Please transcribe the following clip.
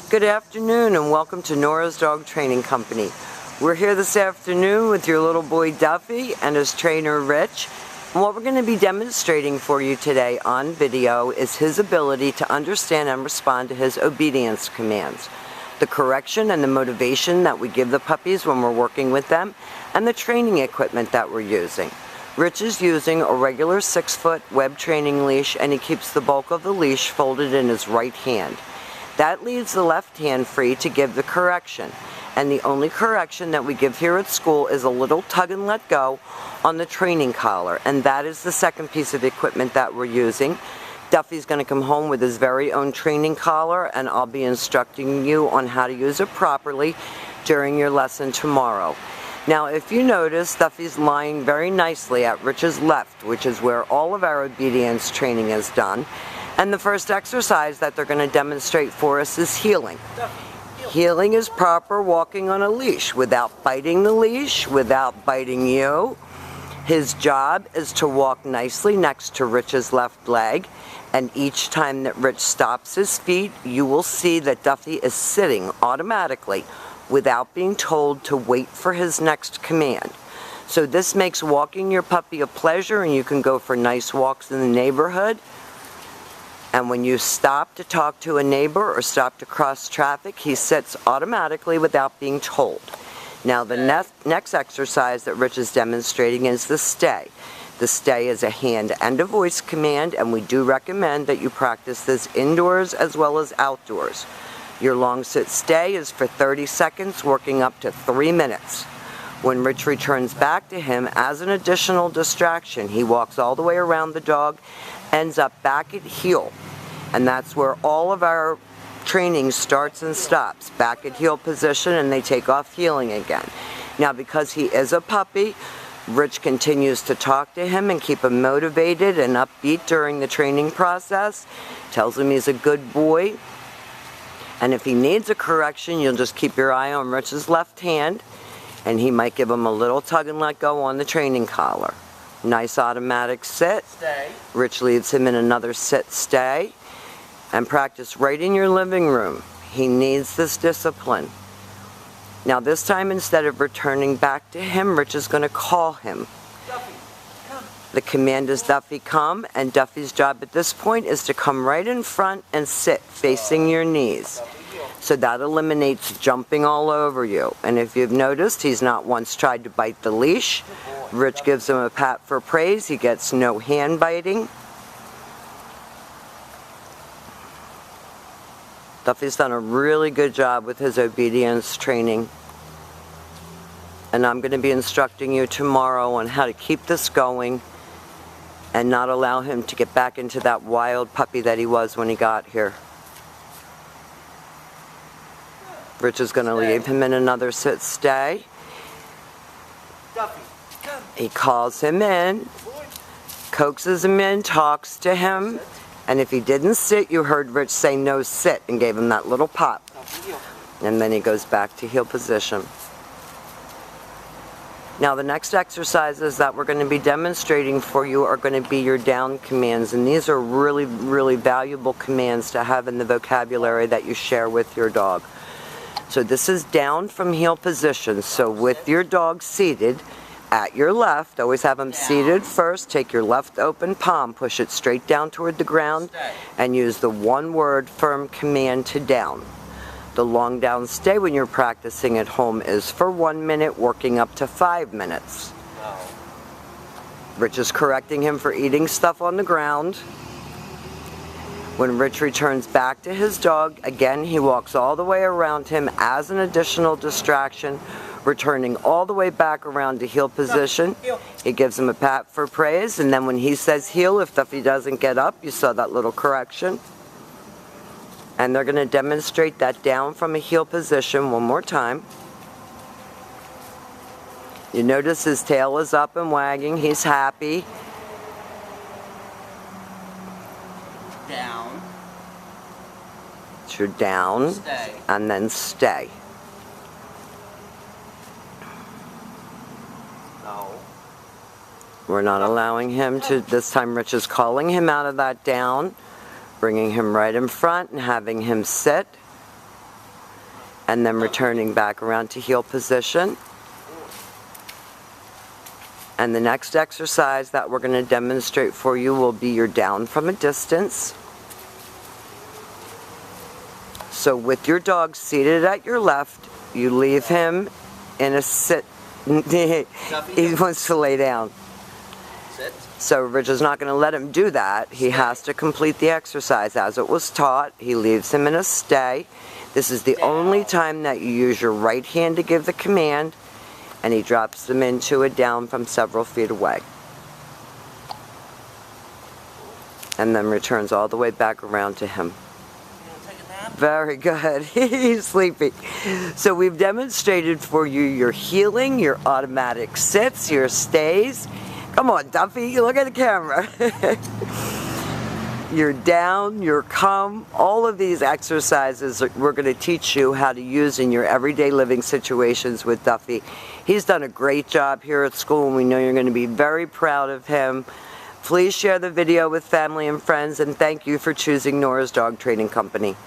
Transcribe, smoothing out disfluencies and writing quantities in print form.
Good afternoon and welcome to Nora's Dog Training Company. We're here this afternoon with your little boy Duffy and his trainer Rich. And what we're going to be demonstrating for you today on video is his ability to understand and respond to his obedience commands. The correction and the motivation that we give the puppies when we're working with them, and the training equipment that we're using. Rich is using a regular 6-foot web training leash, and he keeps the bulk of the leash folded in his right hand. That leaves the left hand free to give the correction. And the only correction that we give here at school is a little tug and let go on the training collar. And that is the second piece of equipment that we're using. Duffy's going to come home with his very own training collar, and I'll be instructing you on how to use it properly during your lesson tomorrow. Now, if you notice, Duffy's lying very nicely at Rich's left, which is where all of our obedience training is done. And the first exercise that they're going to demonstrate for us is heeling. Heeling is proper walking on a leash without biting the leash, without biting you. His job is to walk nicely next to Rich's left leg, and each time that Rich stops his feet, you will see that Duffy is sitting automatically without being told to wait for his next command. So this makes walking your puppy a pleasure, and you can go for nice walks in the neighborhood. And when you stop to talk to a neighbor or stop to cross traffic, he sits automatically without being told. Now the next exercise that Rich is demonstrating is the stay. The stay is a hand and a voice command, and we do recommend that you practice this indoors as well as outdoors. Your long sit stay is for 30 seconds, working up to 3 minutes. When Rich returns back to him, as an additional distraction, he walks all the way around the dog, ends up back at heel. And that's where all of our training starts and stops, back at heel position, and they take off heeling again. Now, because he is a puppy, Rich continues to talk to him and keep him motivated and upbeat during the training process, tells him he's a good boy. And if he needs a correction, you'll just keep your eye on Rich's left hand, and he might give him a little tug and let go on the training collar. Nice automatic sit. Stay. Rich leaves him in another sit stay. And practice right in your living room. He needs this discipline. Now this time, instead of returning back to him, Rich is going to call him. Duffy, come. The command is Duffy, come, and Duffy's job at this point is to come right in front and sit facing your knees. So that eliminates jumping all over you. And if you've noticed, he's not once tried to bite the leash. Rich gives him a pat for praise. He gets no hand biting. Duffy's done a really good job with his obedience training. And I'm going to be instructing you tomorrow on how to keep this going and not allow him to get back into that wild puppy that he was when he got here. Rich is going to leave him in another sit stay. Duffy, come. He calls him in, coaxes him in, talks to him. And if he didn't sit, you heard Rich say no sit and gave him that little pop. And then he goes back to heel position. Now the next exercises that we're going to be demonstrating for you are going to be your down commands. And these are really, really valuable commands to have in the vocabulary that you share with your dog. So this is down from heel position. So with your dog seated at your left, always have him seated first. Take your left open palm, push it straight down toward the ground, and use the one-word firm command to down. The long down stay when you're practicing at home is for 1 minute, working up to 5 minutes. Rich is correcting him for eating stuff on the ground. When Rich returns back to his dog, again he walks all the way around him as an additional distraction, returning all the way back around to heel position. He gives him a pat for praise, and then when he says heel, if Duffy doesn't get up, you saw that little correction. And they're going to demonstrate that down from a heel position one more time. You notice his tail is up and wagging. He's happy. Down. So you're down. Stay. And then stay. No. We're not allowing him to, this time Rich is calling him out of that down, bringing him right in front and having him sit. and then returning back around to heel position. And the next exercise that we're going to demonstrate for you will be your down from a distance. So with your dog seated at your left, you leave him in a sit. He wants to lay down. Sit. So Rich is not going to let him do that. He has to complete the exercise as it was taught. He leaves him in a stay. This is the only time that you use your right hand to give the command, and he drops them into a down from several feet away. And then returns all the way back around to him. Very good. He's sleepy. So we've demonstrated for you your healing, your automatic sits, your stays. Come on, Duffy, look at the camera. Your down, your come, all of these exercises we're going to teach you how to use in your everyday living situations with Duffy. He's done a great job here at school, and we know you're going to be very proud of him. Please share the video with family and friends, and thank you for choosing Nora's Dog Training Company.